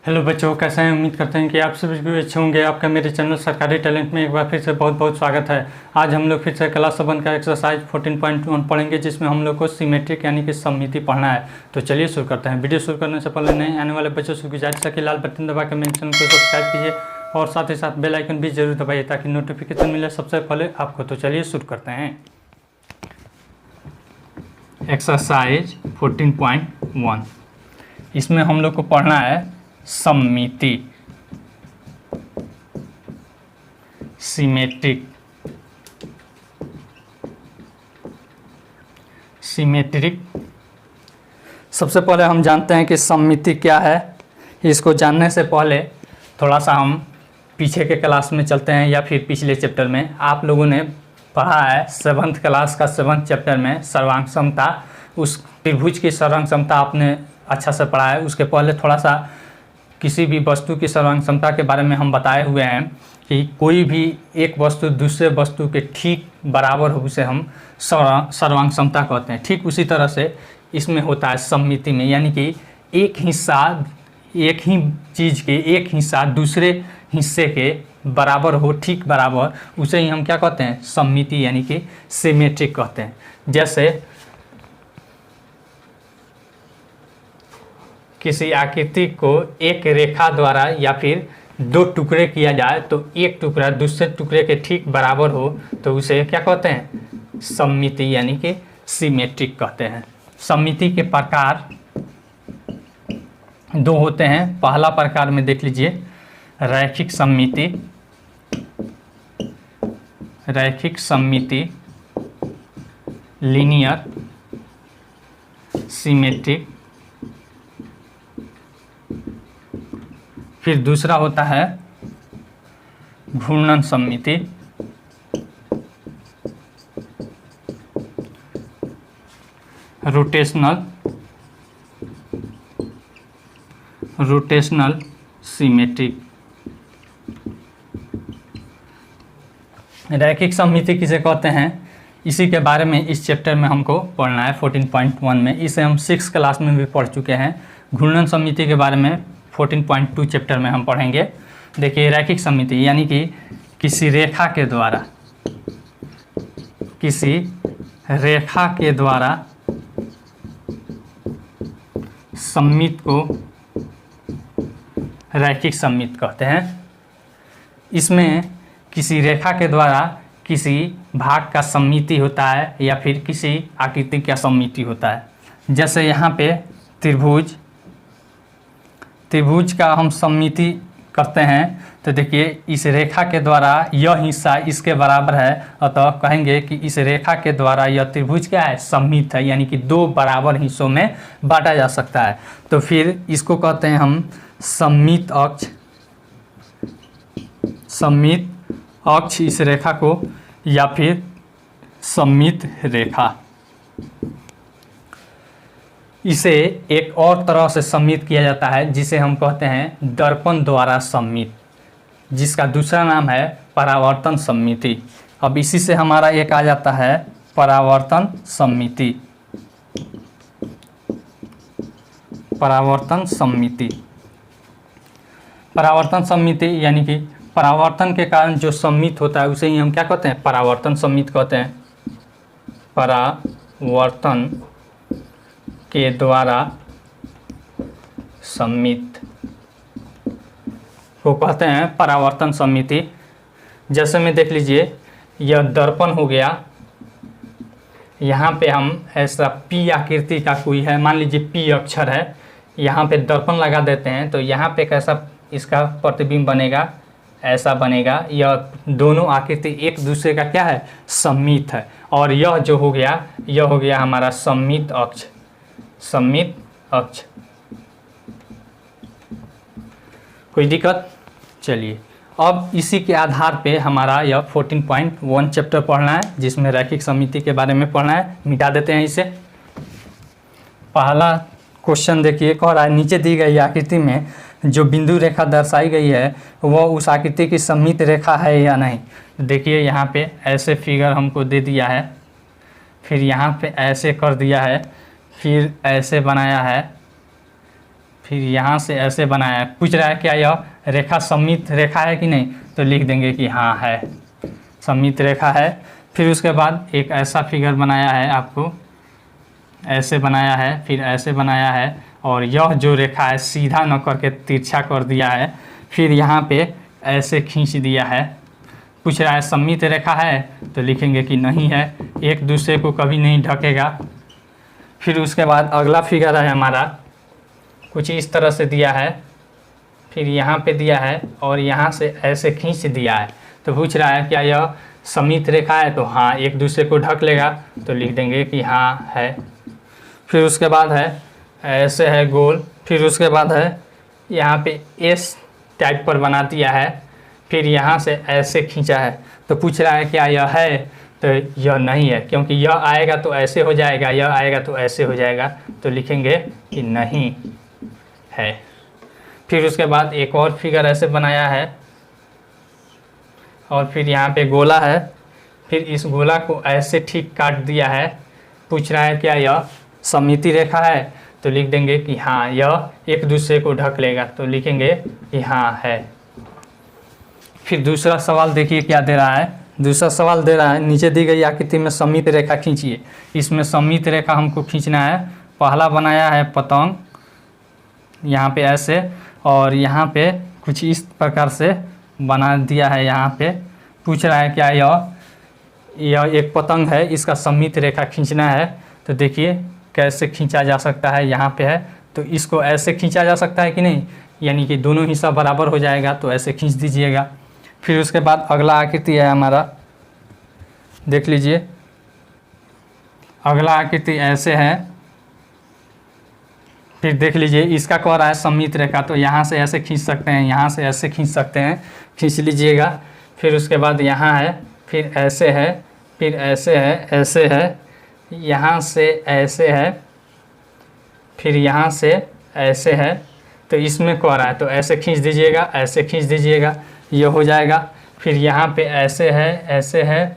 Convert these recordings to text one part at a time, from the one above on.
Hello बच्चों, कैसे हैं? उम्मीद करते हैं कि आप सभी भी अच्छे होंगे। आपका मेरे चैनल सरकारी टैलेंट में एक बार फिर से बहुत बहुत स्वागत है। आज हम लोग फिर से क्लास 7 का एक्सरसाइज 14.1 पढ़ेंगे, जिसमें हम लोग को सिमेट्रिक यानी कि सममिति पढ़ना है। तो चलिए शुरू करते हैं। वीडियो शुरू करने से पहले नए आने वाले बच्चों से गुजारिश है कि लाल बटन दबा कर मेरे चैनल को सब्सक्राइब कीजिए और साथ ही साथ बेल आइकन भी जरूर दबाइए ताकि नोटिफिकेशन मिले सबसे पहले आपको। तो चलिए शुरू करते हैं। एक्सरसाइज 14.1, इसमें हम लोग को पढ़ना है सममिति, सिमेट्रिक, सिमेट्रिक। सबसे पहले हम जानते हैं कि सममिति क्या है। इसको जानने से पहले थोड़ा सा हम पीछे के क्लास में चलते हैं या फिर पिछले चैप्टर में। आप लोगों ने पढ़ा है 7th क्लास का 7th चैप्टर में सर्वांग समता, उस त्रिभुज की सर्वांग समता आपने अच्छा से पढ़ा है। उसके पहले थोड़ा सा किसी भी वस्तु की सर्वांग समता के बारे में हम बताए हुए हैं कि कोई भी एक वस्तु दूसरे वस्तु के ठीक बराबर हो उसे हम सर्वांग समता कहते हैं। ठीक उसी तरह से इसमें होता है सममिति में, यानी कि एक हिस्सा, एक ही चीज़ के एक हिस्सा दूसरे हिस्से के बराबर हो, ठीक बराबर, उसे ही हम क्या कहते हैं? सममिति यानी कि सिमेट्रिक कहते हैं। जैसे किसी आकृति को एक रेखा द्वारा या फिर दो टुकड़े किया जाए तो एक टुकड़ा दूसरे टुकड़े के ठीक बराबर हो तो उसे क्या कहते हैं? सममिति यानी कि सिमेट्रिक कहते हैं। सममिति के प्रकार दो होते हैं। पहला प्रकार में देख लीजिए रैखिक सममिति, रैखिक सममिति, लीनियर सिमेट्रिक। फिर दूसरा होता है घूर्णन सममिति, रोटेशनल, रोटेशनल सिमेट्रिक। रैखिक सममिति किसे कहते हैं, इसी के बारे में इस चैप्टर में हमको पढ़ना है 14.1 में। इसे हम 6th क्लास में भी पढ़ चुके हैं। घूर्णन सममिति के बारे में 14.2 चैप्टर में हम पढ़ेंगे। देखिए रैखिक सममिति यानी कि किसी रेखा के द्वारा, किसी रेखा के द्वारा सममित को रैखिक सममित कहते हैं। इसमें किसी रेखा के द्वारा किसी भाग का सममिति होता है या फिर किसी आकृति का सममिति होता है। जैसे यहाँ पे त्रिभुज, त्रिभुज का हम सममिति करते हैं तो देखिए इस रेखा के द्वारा यह हिस्सा इसके बराबर है, अतः कहेंगे कि इस रेखा के द्वारा यह त्रिभुज क्या है? सममित है, यानी कि दो बराबर हिस्सों में बांटा जा सकता है। तो फिर इसको कहते हैं हम सममित अक्ष, सममित अक्ष इस रेखा को, या फिर सममित रेखा। इसे एक और तरह से सममित किया जाता है जिसे हम कहते हैं दर्पण द्वारा सममित, जिसका दूसरा नाम है परावर्तन सममिति। अब इसी से हमारा एक आ जाता है परावर्तन सममिति, परावर्तन सममिति। परावर्तन सममिति यानी कि परावर्तन के कारण जो सममित होता है उसे ही हम क्या कहते हैं? परावर्तन सममित कहते हैं। परावर्तन के द्वारा सममित को कहते हैं परावर्तन सममिति। जैसे में देख लीजिए यह दर्पण हो गया, यहाँ पे हम ऐसा पी आकृति का कोई है, मान लीजिए पी अक्षर है, यहाँ पे दर्पण लगा देते हैं तो यहाँ पे कैसा इसका प्रतिबिंब बनेगा? ऐसा बनेगा। यह दोनों आकृति एक दूसरे का क्या है? सममित है। और यह जो हो गया, यह हो गया हमारा सममित अक्ष, सममित अक्ष। कोई दिक्कत? चलिए अब इसी के आधार पे हमारा यह 14.1 चैप्टर पढ़ना है, जिसमें रैखिक सममिति के बारे में पढ़ना है। मिटा देते हैं इसे। पहला क्वेश्चन देखिए, कह रहा है नीचे दी गई आकृति में जो बिंदु रेखा दर्शाई गई है वह उस आकृति की सममित रेखा है या नहीं। देखिए यहाँ पे ऐसे फिगर हमको दे दिया है, फिर यहाँ पे ऐसे कर दिया है, फिर ऐसे बनाया है, फिर यहाँ से ऐसे बनाया है। पूछ रहा है क्या यह रेखा सममित रेखा है कि नहीं, तो लिख देंगे कि हाँ है, सममित रेखा है। फिर उसके बाद एक ऐसा फिगर बनाया है, आपको ऐसे बनाया है, फिर ऐसे बनाया है, और यह जो रेखा है सीधा न करके तिरछा कर दिया है, फिर यहाँ पे ऐसे खींच दिया है। पूछ रहा है सममित रेखा है, तो लिखेंगे कि नहीं है, एक दूसरे को कभी नहीं ढकेगा। फिर उसके बाद अगला फिगर है हमारा, कुछ इस तरह से दिया है, फिर यहाँ पे दिया है और यहाँ से ऐसे खींच दिया है। तो पूछ रहा है क्या यह सममित रेखा है, तो हाँ, एक दूसरे को ढक लेगा, तो लिख देंगे कि हाँ है। फिर उसके बाद है ऐसे है गोल, फिर उसके बाद है यहाँ पे एस टाइप पर बना दिया है, फिर यहाँ से ऐसे खींचा है। तो पूछ रहा है क्या यह है, तो यह नहीं है, क्योंकि यह आएगा तो ऐसे हो जाएगा, यह आएगा तो ऐसे हो जाएगा, तो लिखेंगे कि नहीं है। फिर उसके बाद एक और फिगर ऐसे बनाया है, और फिर यहाँ पे गोला है, फिर इस गोला को ऐसे ठीक काट दिया है। पूछ रहा है क्या यह सममित रेखा है, तो लिख देंगे कि हाँ, यह एक दूसरे को ढक लेगा, तो लिखेंगे कि हाँ है। फिर दूसरा सवाल देखिए क्या दे रहा है। दूसरा सवाल दे रहा है नीचे दी गई आकृति में सममित रेखा खींचिए। इसमें सममित रेखा हमको खींचना है। पहला बनाया है पतंग, यहाँ पे ऐसे, और यहाँ पे कुछ इस प्रकार से बना दिया है। यहाँ पे पूछ रहा है क्या यह एक पतंग है, इसका सममित रेखा खींचना है। तो देखिए कैसे खींचा जा सकता है, यहाँ पे है, तो इसको ऐसे खींचा जा सकता है कि नहीं, यानी कि दोनों हिस्सा बराबर हो जाएगा, तो ऐसे खींच दीजिएगा। फिर उसके बाद अगला आकृति है हमारा, देख लीजिए। अगला आकृति ऐसे है, फिर देख लीजिए इसका कह रहा है सममित रेखा, तो यहाँ से ऐसे खींच सकते हैं, यहाँ से ऐसे खींच सकते हैं, खींच लीजिएगा। फिर उसके बाद यहाँ है, फिर ऐसे है, फिर ऐसे है, ऐसे है, यहाँ से ऐसे है, फिर यहाँ से ऐसे है, तो इसमें कह रहा है तो ऐसे खींच दीजिएगा, ऐसे खींच दीजिएगा, ये हो जाएगा। फिर यहाँ पे ऐसे है, ऐसे है,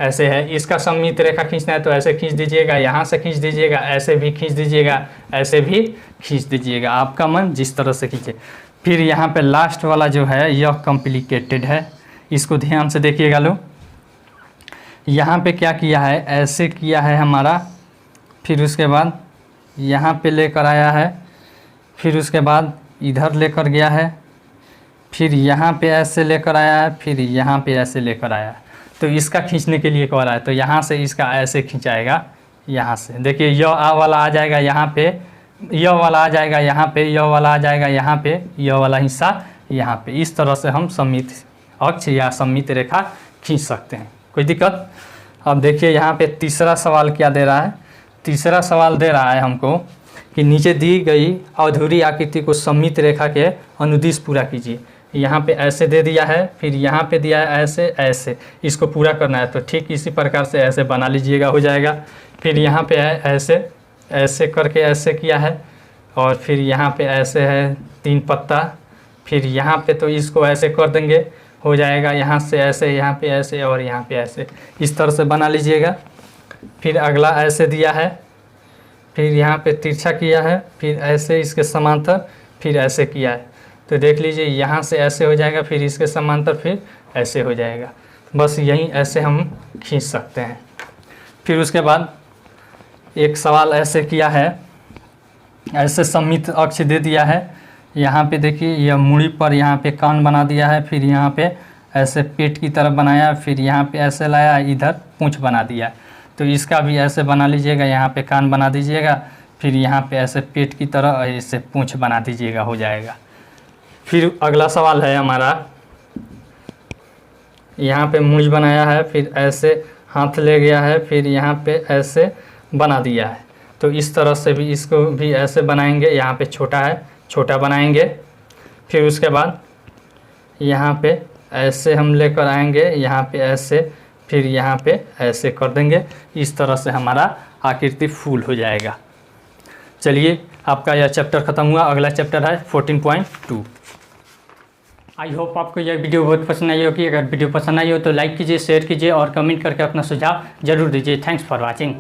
ऐसे है, इसका सममित रेखा खींचना है तो ऐसे खींच दीजिएगा, यहाँ से खींच दीजिएगा, ऐसे भी खींच दीजिएगा, ऐसे भी खींच दीजिएगा, आपका मन जिस तरह से खींचे। फिर यहाँ पे लास्ट वाला जो है यह कॉम्प्लिकेटेड है, इसको ध्यान से देखिएगा लोग। यहाँ पे क्या किया है, ऐसे किया है हमारा, फिर उसके बाद यहाँ पे लेकर आया है, फिर उसके बाद इधर लेकर गया है, फिर यहाँ पे ऐसे लेकर आया है, फिर यहाँ पे ऐसे लेकर आया है। तो इसका खींचने के लिए कह रहा है, तो यहाँ से इसका ऐसे खींचाएगा, यहाँ से देखिए यह वाला आ जाएगा यहाँ पे, यह वाला आ जाएगा यहाँ पे, यह वाला आ जाएगा यहाँ पे, यह वाला हिस्सा यहाँ पे। इस तरह से हम सममित अक्ष या सममित रेखा खींच सकते हैं, कोई दिक्कत। अब देखिए यहाँ पे तीसरा सवाल क्या दे रहा है। तीसरा सवाल दे रहा है हमको कि नीचे दी गई अधूरी आकृति को सममित रेखा के अनुदिश पूरा कीजिए। यहाँ पे ऐसे दे दिया है, फिर यहाँ पे दिया है ऐसे, ऐसे, इसको पूरा करना है, तो ठीक इसी प्रकार से ऐसे बना लीजिएगा, हो जाएगा। फिर यहाँ पे है ऐसे, ऐसे करके ऐसे किया है, और फिर यहाँ पे ऐसे है 3 पत्ता, फिर यहाँ पे तो इसको ऐसे कर देंगे, हो जाएगा। यहाँ से ऐसे, यहाँ पे ऐसे, और यहाँ पे ऐसे, इस तरह से बना लीजिएगा। फिर अगला ऐसे दिया है, फिर यहाँ पे तिरछा किया है, फिर ऐसे इसके समांतर, फिर ऐसे किया है, तो देख लीजिए यहाँ से ऐसे हो जाएगा, फिर इसके समांतर, फिर ऐसे हो जाएगा। बस यहीं ऐसे हम खींच सकते हैं। फिर उसके बाद एक सवाल ऐसे किया है, ऐसे सममित अक्ष दे दिया है। यहाँ पे देखिए यह मुड़ी पर यहाँ पे कान बना दिया है, फिर यहाँ पे ऐसे पेट की तरफ बनाया, फिर यहाँ पे ऐसे लाया, इधर पूँछ बना दिया, तो इसका भी ऐसे बना लीजिएगा, यहाँ पे कान बना दीजिएगा, फिर यहाँ पे ऐसे पेट की तरह ऐसे पूँछ बना दीजिएगा, हो जाएगा। फिर अगला सवाल है हमारा, यहाँ पे मूंछ बनाया है, फिर ऐसे हाथ ले गया है, फिर यहाँ पे ऐसे बना दिया है, तो इस तरह से भी इसको भी ऐसे बनाएंगे। यहाँ पे छोटा है, छोटा बनाएंगे। फिर उसके बाद यहाँ पे ऐसे हम लेकर आएंगे, यहाँ पे ऐसे, फिर यहाँ पे ऐसे कर देंगे। इस तरह से हमारा आकृति फूल हो जाएगा। चलिए, आपका यह चैप्टर ख़त्म हुआ। अगला चैप्टर है 14.2। आई होप आपको यह वीडियो बहुत पसंद आई होगी। अगर वीडियो पसंद आई हो तो लाइक कीजिए, शेयर कीजिए और कमेंट करके अपना सुझाव जरूर दीजिए। Thanks for watching.